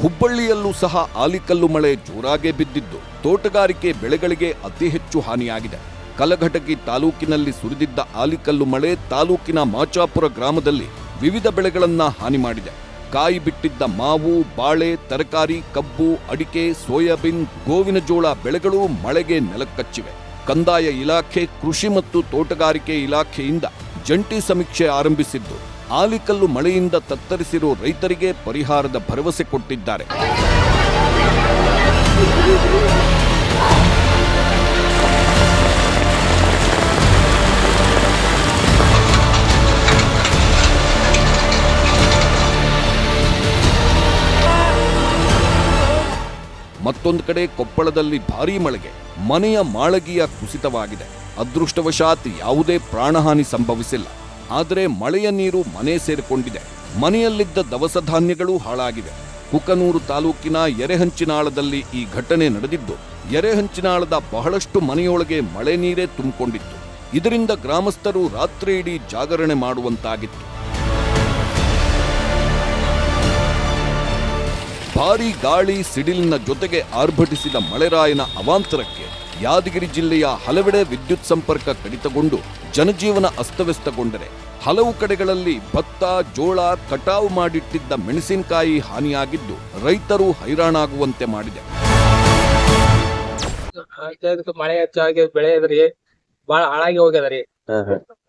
ಹುಬ್ಬಳ್ಳಿಯಲ್ಲೂ ಸಹ ಆಲಿಕಲ್ಲು ಮಳೆ ಜೋರಾಗೇ ಬಿದ್ದಿದ್ದು ತೋಟಗಾರಿಕೆ ಬೆಳೆಗಳಿಗೆ ಅತಿ ಹೆಚ್ಚು ಹಾನಿಯಾಗಿದೆ. ಕಲಘಟಕಿ ತಾಲೂಕಿನಲ್ಲಿ ಸುರಿದಿದ್ದ ಆಲಿಕಲ್ಲು ಮಳೆ ತಾಲೂಕಿನ ಮಾಚಾಪುರ ಗ್ರಾಮದಲ್ಲಿ ವಿವಿಧ ಬೆಳೆಗಳನ್ನ ಹಾನಿ ಮಾಡಿದೆ. ಕಾಯಿ ಬಿಟ್ಟಿದ್ದ ಮಾವು, ಬಾಳೆ, ತರಕಾರಿ, ಕಬ್ಬು, ಅಡಿಕೆ, ಸೋಯಾಬೀನ್, ಗೋವಿನ ಜೋಳ ಬೆಳೆಗಳು ಮಳೆಗೆ ನೆಲಕ್ಕಚ್ಚಿವೆ. ಕಂದಾಯ ಇಲಾಖೆ, ಕೃಷಿ ಮತ್ತು ತೋಟಗಾರಿಕೆ ಇಲಾಖೆಯಿಂದ ಜಂಟಿ ಸಮೀಕ್ಷೆ ಆರಂಭಿಸಿದ್ದು ಆಲಿಕಲ್ಲು ಮಳೆಯಿಂದ ತತ್ತರಿಸಿರೋ ರೈತರಿಗೆ ಪರಿಹಾರದ ಭರವಸೆ ಕೊಟ್ಟಿದ್ದಾರೆ. ಮತ್ತೊಂದು ಕಡೆ ಕೊಪ್ಪಳದಲ್ಲಿ ಭಾರೀ ಮಳೆಗೆ ಮನೆಯ ಮಾಳಗಿಯ ಕುಸಿತವಾಗಿದೆ. ಅದೃಷ್ಟವಶಾತ್ ಯಾವುದೇ ಪ್ರಾಣಹಾನಿ ಸಂಭವಿಸಿಲ್ಲ. ಆದರೆ ಮಳೆಯ ನೀರು ಮನೆ ಸೇರಿಕೊಂಡಿದೆ. ಮನೆಯಲ್ಲಿದ್ದ ದವಸ ಧಾನ್ಯಗಳು ಹಾಳಾಗಿವೆ. ಕುಕನೂರು ತಾಲೂಕಿನ ಎರೆಹಂಚಿನಾಳದಲ್ಲಿ ಈ ಘಟನೆ ನಡೆದಿದ್ದು ಎರೆಹಂಚಿನಾಳದ ಬಹಳಷ್ಟು ಮನೆಯೊಳಗೆ ಮಳೆ ನೀರೇ ತುಂಬಿಕೊಂಡಿತ್ತು. ಇದರಿಂದ ಗ್ರಾಮಸ್ಥರು ರಾತ್ರಿ ಇಡೀ ಜಾಗರಣೆ ಮಾಡುವಂತಾಗಿತ್ತು. ಭಾರೀ ಗಾಳಿ ಸಿಡಿಲಿನ ಜೊತೆಗೆ ಆರ್ಭಟಿಸಿದ ಮಳೆರಾಯನ ಅವಾಂತರಕ್ಕೆ ಯಾದಗಿರಿ ಜಿಲ್ಲೆಯ ಹಲವೆಡೆ ವಿದ್ಯುತ್ ಸಂಪರ್ಕ ಕಡಿತಗೊಂಡು ಜನಜೀವನ ಅಸ್ತವ್ಯಸ್ತಗೊಂಡರೆ ಹಲವು ಕಡೆಗಳಲ್ಲಿ ಭತ್ತ, ಜೋಳ, ಕಟಾವು ಮಾಡಿಟ್ಟಿದ್ದ ಮೆಣಸಿನಕಾಯಿ ಹಾನಿಯಾಗಿದ್ದು ರೈತರು ಹೈರಾಣಾಗುವಂತೆ ಮಾಡಿದೆ. ಮಳೆ ಹೆಚ್ಚಾಗಿ ಬೆಳೆ ಇದ್ರಿ ಬಾಳ ಹಾಳಾಗಿ ಹೋಗ್ಯದ್ರಿ.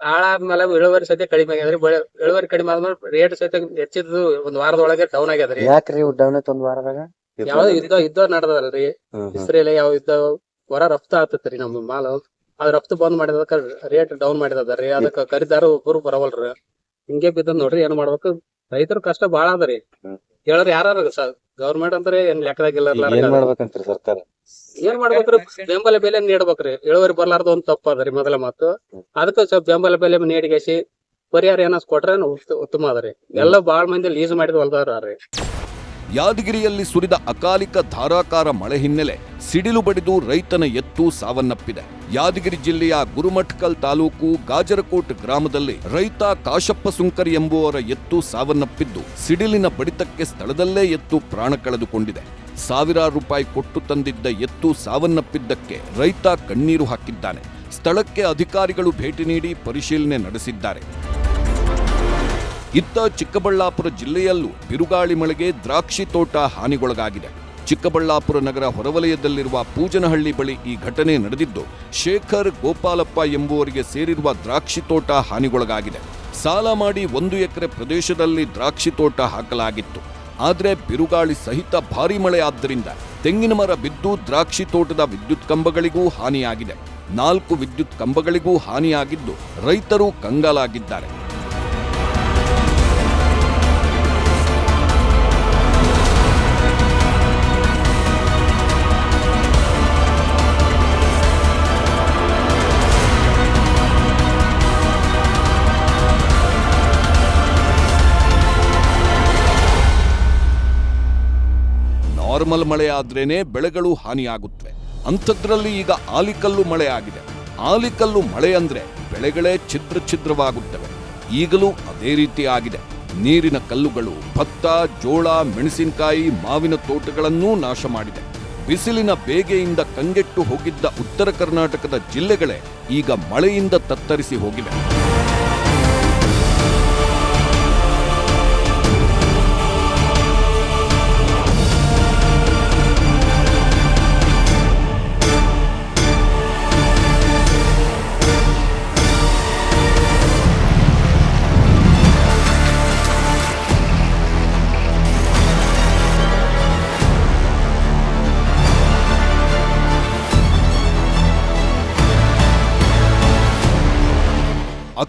ಹಾಳಾದ್ಮೇಲೆ ಇಳುವರಿ ಸದ್ಯ ಕಡಿಮೆ ಆಗ್ಯದ್ರಿ. ಇಳುವರಿ ಕಡಿಮೆ ಆದ್ಮೇಲೆ ರೇಟ್ ಸಹಿತ ಹೆಚ್ಚಿದ್ದು ಒಂದ್ ವಾರದೊಳಗೆ ಡೌನ್ ಆಗ್ಯದ್ರಿ. ಯಾಕ್ರಿ ಡೌನ್ ಆಯ್ತು ಒಂದ್ ವಾರದಾಗ? ಯಾವ್ದು ಯುದ್ಧ ನಡೆದಲ್ರಿ, ಇಸ್ರೇಲ್ ಯಾವ ಯುದ್ಧ ಹೊರ ರಫ್ತು ಆಗ್ತತ್ರಿ. ನಮ್ಮ ಮಾಲ್ ಅದ್ ರಫ್ತು ಬಂದ್ ಮಾಡಿದಕ್ಕ ರೇಟ್ ಡೌನ್ ಮಾಡಿದರಿ. ಅದಕ್ಕ ಖರೀದಾರ ಒಬ್ಬರು ಬರವಲ್ರಿ. ಹಿಂಗೆ ಬಿದ್ದದ್ ನೋಡ್ರಿ. ಏನ್ ಮಾಡ್ಬೇಕು, ರೈತರ ಕಷ್ಟ ಬಾಳ ಅದರಿ. ಹೇಳೋರ್ ಯಾರು ಗೌರ್ಮೆಂಟ್ ಅಂದ್ರೆ ಏನ್ ಲೆಕ್ಕದಾಗಿಲ್ಲ. ಸರ್ಕಾರ ಏನ್ ಮಾಡ್ಬೇಕ್ರಿ, ಬೆಂಬಲ ಬೆಲೆ ನೀಡ್ಬೇಕ್ರಿ. ಇಳುವರಿ ಬರ್ಲಾರ್ದ ಒಂದ್ ತಪ್ಪದ್ರಿ ಮೊದಲ ಮಾತು. ಅದಕ್ಕ ಸ್ವಲ್ಪ ಬೆಂಬಲ ಬೆಲೆ ನೀಡಿಗೆಸಿ ಪರಿಹಾರ ಏನಾಸ್ ಕೊಟ್ರೆ ಉತ್ತಮ ಅದರಿ. ಎಲ್ಲ ಬಾಳ ಮಂದಿ ಲೀಸ್ ಮಾಡಿದ ಹೊಲ್ದಾರ್ರಿ. ಯಾದಗಿರಿಯಲ್ಲಿ ಸುರಿದ ಅಕಾಲಿಕ ಧಾರಾಕಾರ ಮಳೆ ಹಿನ್ನೆಲೆ ಸಿಡಿಲು ಬಡಿದು ರೈತನ ಎತ್ತು ಸಾವನ್ನಪ್ಪಿದೆ. ಯಾದಗಿರಿ ಜಿಲ್ಲೆಯ ಗುರುಮಠಕಲ್ ತಾಲೂಕು ಗಾಜರಕೋಟ್ ಗ್ರಾಮದಲ್ಲಿ ರೈತ ಕಾಶಪ್ಪ ಸುಂಕರ್ ಎಂಬುವರ ಎತ್ತು ಸಾವನ್ನಪ್ಪಿದ್ದು ಸಿಡಿಲಿನ ಬಡಿತಕ್ಕೆ ಸ್ಥಳದಲ್ಲೇ ಎತ್ತು ಪ್ರಾಣ ಕಳೆದುಕೊಂಡಿದೆ. ಸಾವಿರಾರು ರೂಪಾಯಿ ಕೊಟ್ಟು ತಂದಿದ್ದ ಎತ್ತು ಸಾವನ್ನಪ್ಪಿದ್ದಕ್ಕೆ ರೈತ ಕಣ್ಣೀರು ಹಾಕಿದ್ದಾನೆ. ಸ್ಥಳಕ್ಕೆ ಅಧಿಕಾರಿಗಳು ಭೇಟಿ ನೀಡಿ ಪರಿಶೀಲನೆ ನಡೆಸಿದ್ದಾರೆ. ಇತ್ತ ಚಿಕ್ಕಬಳ್ಳಾಪುರ ಜಿಲ್ಲೆಯಲ್ಲೂ ಬಿರುಗಾಳಿ ಮಳೆಗೆ ದ್ರಾಕ್ಷಿ ತೋಟ ಹಾನಿಗೊಳಗಾಗಿದೆ. ಚಿಕ್ಕಬಳ್ಳಾಪುರ ನಗರ ಹೊರವಲಯದಲ್ಲಿರುವ ಪೂಜನಹಳ್ಳಿ ಬಳಿ ಈ ಘಟನೆ ನಡೆದಿದ್ದು ಶೇಖರ್ ಗೋಪಾಲಪ್ಪ ಎಂಬುವರಿಗೆ ಸೇರಿರುವ ದ್ರಾಕ್ಷಿ ತೋಟ ಹಾನಿಗೊಳಗಾಗಿದೆ. ಸಾಲ ಮಾಡಿ 1 ಎಕರೆ ಪ್ರದೇಶದಲ್ಲಿ ದ್ರಾಕ್ಷಿ ತೋಟ ಹಾಕಲಾಗಿತ್ತು. ಆದರೆ ಬಿರುಗಾಳಿ ಸಹಿತ ಭಾರೀ ಮಳೆ ಆದ್ದರಿಂದ ತೆಂಗಿನ ಮರ ಬಿದ್ದು ದ್ರಾಕ್ಷಿ ತೋಟದ ವಿದ್ಯುತ್ ಕಂಬಗಳಿಗೂ ಹಾನಿಯಾಗಿದೆ. 4 ವಿದ್ಯುತ್ ಕಂಬಗಳಿಗೂ ಹಾನಿಯಾಗಿದ್ದು ರೈತರು ಕಂಗಾಲಾಗಿದ್ದಾರೆ. ನಾರ್ಮಲ್ ಮಳೆ ಆದ್ರೇನೆ ಬೆಳೆಗಳು ಹಾನಿಯಾಗುತ್ತವೆ. ಅಂಥದ್ರಲ್ಲಿ ಈಗ ಆಲಿಕಲ್ಲು ಮಳೆ ಆಗಿದೆ. ಆಲಿಕಲ್ಲು ಮಳೆ ಅಂದ್ರೆ ಬೆಳೆಗಳೇ ಛಿದ್ರವಾಗುತ್ತವೆ. ಈಗಲೂ ಅದೇ ರೀತಿ ಆಗಿದೆ. ನೀರಿನ ಕಲ್ಲುಗಳು ಭತ್ತ, ಜೋಳ, ಮೆಣಸಿನಕಾಯಿ, ಮಾವಿನ ತೋಟಗಳನ್ನೂ ನಾಶ ಮಾಡಿದೆ. ಬಿಸಿಲಿನ ಬೇಗೆಯಿಂದ ಕಂಗೆಟ್ಟು ಹೋಗಿದ್ದ ಉತ್ತರ ಕರ್ನಾಟಕದ ಜಿಲ್ಲೆಗಳೇ ಈಗ ಮಳೆಯಿಂದ ತತ್ತರಿಸಿ ಹೋಗಿವೆ.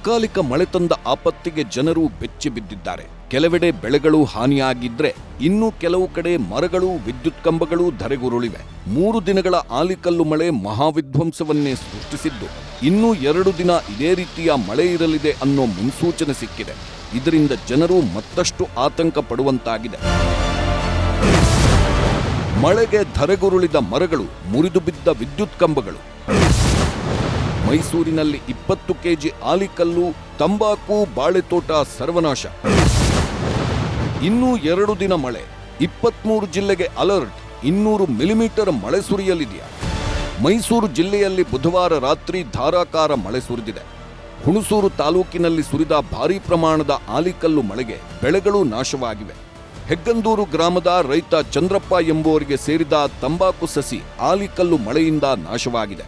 ಅಕಾಲಿಕ ಮಳೆ ತಂದ ಆಪತ್ತಿಗೆ ಜನರು ಬೆಚ್ಚಿ ಬಿದ್ದಿದ್ದಾರೆ. ಕೆಲವೆಡೆ ಬೆಳೆಗಳು ಹಾನಿಯಾಗಿದ್ರೆ ಇನ್ನು ಕೆಲವು ಕಡೆ ಮರಗಳು, ವಿದ್ಯುತ್ ಕಂಬಗಳು ಧರೆಗುರುಳಿವೆ. 3 ದಿನಗಳ ಆಲಿಕಲ್ಲು ಮಳೆ ಮಹಾವಿಧ್ವಂಸವನ್ನೇ ಸೃಷ್ಟಿಸಿದ್ದು, ಇನ್ನೂ 2 ದಿನ ಇದೇ ರೀತಿಯ ಮಳೆ ಇರಲಿದೆ ಅನ್ನೋ ಮುನ್ಸೂಚನೆ ಸಿಕ್ಕಿದೆ. ಇದರಿಂದ ಜನರು ಮತ್ತಷ್ಟು ಆತಂಕ ಪಡುವಂತಾಗಿದೆ. ಮಳೆಗೆ ಧರೆಗುರುಳಿದ ಮರಗಳು, ಮುರಿದು ಬಿದ್ದ ವಿದ್ಯುತ್ ಕಂಬಗಳು. ಮೈಸೂರಿನಲ್ಲಿ 20 ಕೆಜಿ ಆಲಿಕಲ್ಲು, ತಂಬಾಕು, ಬಾಳೆತೋಟ ಸರ್ವನಾಶ. ಇನ್ನೂ 2 ದಿನ ಮಳೆ, 23 ಜಿಲ್ಲೆಗೆ ಅಲರ್ಟ್, 200 ಮಿಲಿಮೀಟರ್ ಮಳೆ ಸುರಿಯಲಿದೆಯಾ? ಮೈಸೂರು ಜಿಲ್ಲೆಯಲ್ಲಿ ಬುಧವಾರ ರಾತ್ರಿ ಧಾರಾಕಾರ ಮಳೆ ಸುರಿದಿದೆ. ಹುಣಸೂರು ತಾಲೂಕಿನಲ್ಲಿ ಸುರಿದ ಭಾರೀ ಪ್ರಮಾಣದ ಆಲಿಕಲ್ಲು ಮಳೆಗೆ ಬೆಳೆಗಳು ನಾಶವಾಗಿವೆ. ಹೆಗ್ಗಂದೂರು ಗ್ರಾಮದ ರೈತ ಚಂದ್ರಪ್ಪ ಎಂಬುವರಿಗೆ ಸೇರಿದ ತಂಬಾಕು ಸಸಿ ಆಲಿಕಲ್ಲು ಮಳೆಯಿಂದ ನಾಶವಾಗಿದೆ.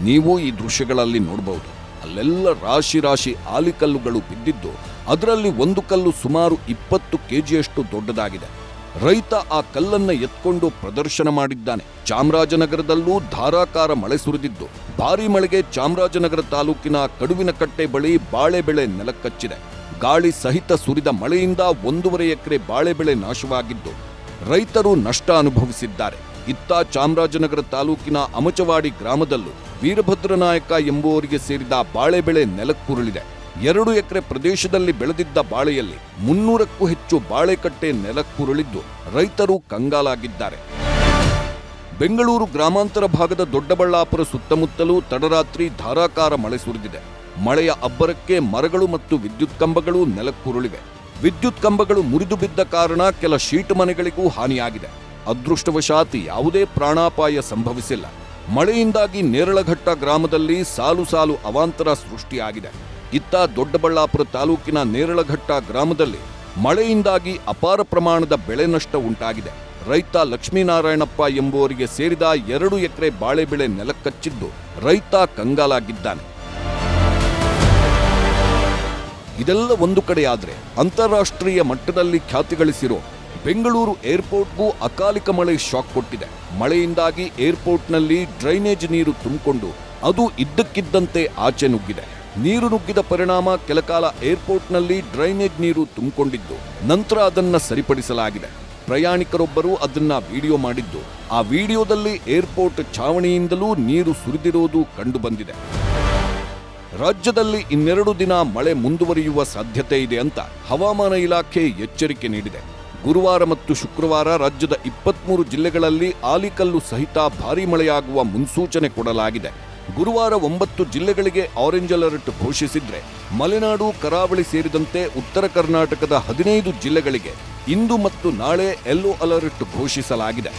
ನೀವು ಈ ದೃಶ್ಯಗಳಲ್ಲಿ ನೋಡಬಹುದು. ಅಲ್ಲೆಲ್ಲ ರಾಶಿ ರಾಶಿ ಆಲಿಕಲ್ಲುಗಳು ಬಿದ್ದಿದ್ದು, ಅದರಲ್ಲಿ ಒಂದು ಕಲ್ಲು ಸುಮಾರು 20 ಕೆಜಿಯಷ್ಟು ದೊಡ್ಡದಾಗಿದೆ. ರೈತ ಆ ಕಲ್ಲನ್ನ ಎತ್ಕೊಂಡು ಪ್ರದರ್ಶನ ಮಾಡಿದ್ದಾನೆ. ಚಾಮರಾಜನಗರದಲ್ಲೂ ಧಾರಾಕಾರ ಮಳೆ ಸುರಿದಿದ್ದು, ಭಾರೀ ಮಳೆಗೆ ಚಾಮರಾಜನಗರ ತಾಲೂಕಿನ ಕಡುವಿನಕಟ್ಟೆ ಬಳಿ ಬಾಳೆ ಬೆಳೆ ನೆಲಕ್ಕಚ್ಚಿದೆ. ಗಾಳಿ ಸಹಿತ ಸುರಿದ ಮಳೆಯಿಂದ 1.5 ಎಕರೆ ಬಾಳೆ ಬೆಳೆ ನಾಶವಾಗಿದ್ದು, ರೈತರು ನಷ್ಟ ಅನುಭವಿಸಿದ್ದಾರೆ. ಇತ್ತ ಚಾಮರಾಜನಗರ ತಾಲೂಕಿನ ಅಮಚವಾಡಿ ಗ್ರಾಮದಲ್ಲೂ ವೀರಭದ್ರನಾಯಕ ಎಂಬುವರಿಗೆ ಸೇರಿದ ಬಾಳೆ ಬೆಳೆ ನೆಲಕ್ಕುರುಳಿದೆ. 2 ಎಕರೆ ಪ್ರದೇಶದಲ್ಲಿ ಬೆಳೆದಿದ್ದ ಬಾಳೆಯಲ್ಲಿ 300ಕ್ಕೂ ಹೆಚ್ಚು ಬಾಳೆಕಟ್ಟೆ ನೆಲಕ್ಕುರುಳಿದ್ದು, ರೈತರು ಕಂಗಾಲಾಗಿದ್ದಾರೆ. ಬೆಂಗಳೂರು ಗ್ರಾಮಾಂತರ ಭಾಗದ ದೊಡ್ಡಬಳ್ಳಾಪುರ ಸುತ್ತಮುತ್ತಲೂ ತಡರಾತ್ರಿ ಧಾರಾಕಾರ ಮಳೆ ಸುರಿದಿದೆ. ಮಳೆಯ ಅಬ್ಬರಕ್ಕೆ ಮರಗಳು ಮತ್ತು ವಿದ್ಯುತ್ ಕಂಬಗಳು ನೆಲಕ್ಕುರುಳಿವೆ. ವಿದ್ಯುತ್ ಕಂಬಗಳು ಮುರಿದು ಬಿದ್ದ ಕಾರಣ ಕೆಲ ಶೀಟ್ ಮನೆಗಳಿಗೂ ಹಾನಿಯಾಗಿದೆ. ಅದೃಷ್ಟವಶಾತ್ ಯಾವುದೇ ಪ್ರಾಣಾಪಾಯ ಸಂಭವಿಸಿಲ್ಲ. ಮಳೆಯಿಂದಾಗಿ ನೇರಳಘಟ್ಟ ಗ್ರಾಮದಲ್ಲಿ ಸಾಲು ಸಾಲು ಅವಾಂತರ ಸೃಷ್ಟಿಯಾಗಿದೆ. ಇತ್ತ ದೊಡ್ಡಬಳ್ಳಾಪುರ ತಾಲೂಕಿನ ನೇರಳಘಟ್ಟ ಗ್ರಾಮದಲ್ಲಿ ಮಳೆಯಿಂದಾಗಿ ಅಪಾರ ಪ್ರಮಾಣದ ಬೆಳೆ ನಷ್ಟ ಉಂಟಾಗಿದೆ. ರೈತ ಲಕ್ಷ್ಮೀನಾರಾಯಣಪ್ಪ ಎಂಬುವರಿಗೆ ಸೇರಿದ 2 ಎಕರೆ ಬಾಳೆ ಬೆಳೆ ನೆಲಕ್ಕಚ್ಚಿದ್ದು, ರೈತ ಕಂಗಾಲಾಗಿದ್ದಾನೆ. ಇದೆಲ್ಲ ಒಂದು ಕಡೆಯಾದ್ರೆ, ಅಂತಾರಾಷ್ಟ್ರೀಯ ಮಟ್ಟದಲ್ಲಿ ಖ್ಯಾತಿ ಗಳಿಸಿರೋ ಬೆಂಗಳೂರು ಏರ್ಪೋರ್ಟ್ಗೂ ಅಕಾಲಿಕ ಮಳೆ ಶಾಕ್ ಕೊಟ್ಟಿದೆ. ಮಳೆಯಿಂದಾಗಿ ಏರ್ಪೋರ್ಟ್ನಲ್ಲಿ ಡ್ರೈನೇಜ್ ನೀರು ತುಂಬಿಕೊಂಡು ಅದು ಇದ್ದಕ್ಕಿದ್ದಂತೆ ಆಚೆ ನುಗ್ಗಿದೆ. ನೀರು ನುಗ್ಗಿದ ಪರಿಣಾಮ ಕೆಲಕಾಲ ಏರ್ಪೋರ್ಟ್ನಲ್ಲಿ ಡ್ರೈನೇಜ್ ನೀರು ತುಂಬಿಕೊಂಡಿದ್ದು, ನಂತರ ಅದನ್ನ ಸರಿಪಡಿಸಲಾಗಿದೆ. ಪ್ರಯಾಣಿಕರೊಬ್ಬರು ಅದನ್ನ ವಿಡಿಯೋ ಮಾಡಿದ್ದು, ಆ ವಿಡಿಯೋದಲ್ಲಿ ಏರ್ಪೋರ್ಟ್ ಛಾವಣಿಯಿಂದಲೂ ನೀರು ಸುರಿದಿರುವುದು ಕಂಡುಬಂದಿದೆ. ರಾಜ್ಯದಲ್ಲಿ 2 ದಿನ ಮಳೆ ಮುಂದುವರಿಯುವ ಸಾಧ್ಯತೆ ಇದೆ ಅಂತ ಹವಾಮಾನ ಇಲಾಖೆ ಎಚ್ಚರಿಕೆ ನೀಡಿದೆ. ಗುರುವಾರ ಮತ್ತು ಶುಕ್ರವಾರ ರಾಜ್ಯದ 23 ಜಿಲ್ಲೆಗಳಲ್ಲಿ ಆಲಿಕಲ್ಲು ಸಹಿತ ಭಾರೀ ಮಳೆಯಾಗುವ ಮುನ್ಸೂಚನೆ ಕೊಡಲಾಗಿದೆ. ಗುರುವಾರ 9 ಜಿಲ್ಲೆಗಳಿಗೆ ಆರೆಂಜ್ ಅಲರ್ಟ್ ಘೋಷಿಸಿದ್ರೆ, ಮಲೆನಾಡು, ಕರಾವಳಿ ಸೇರಿದಂತೆ ಉತ್ತರ ಕರ್ನಾಟಕದ 15 ಜಿಲ್ಲೆಗಳಿಗೆ ಇಂದು ಮತ್ತು ನಾಳೆ ಯೆಲ್ಲೋ ಅಲರ್ಟ್ ಘೋಷಿಸಲಾಗಿದೆ.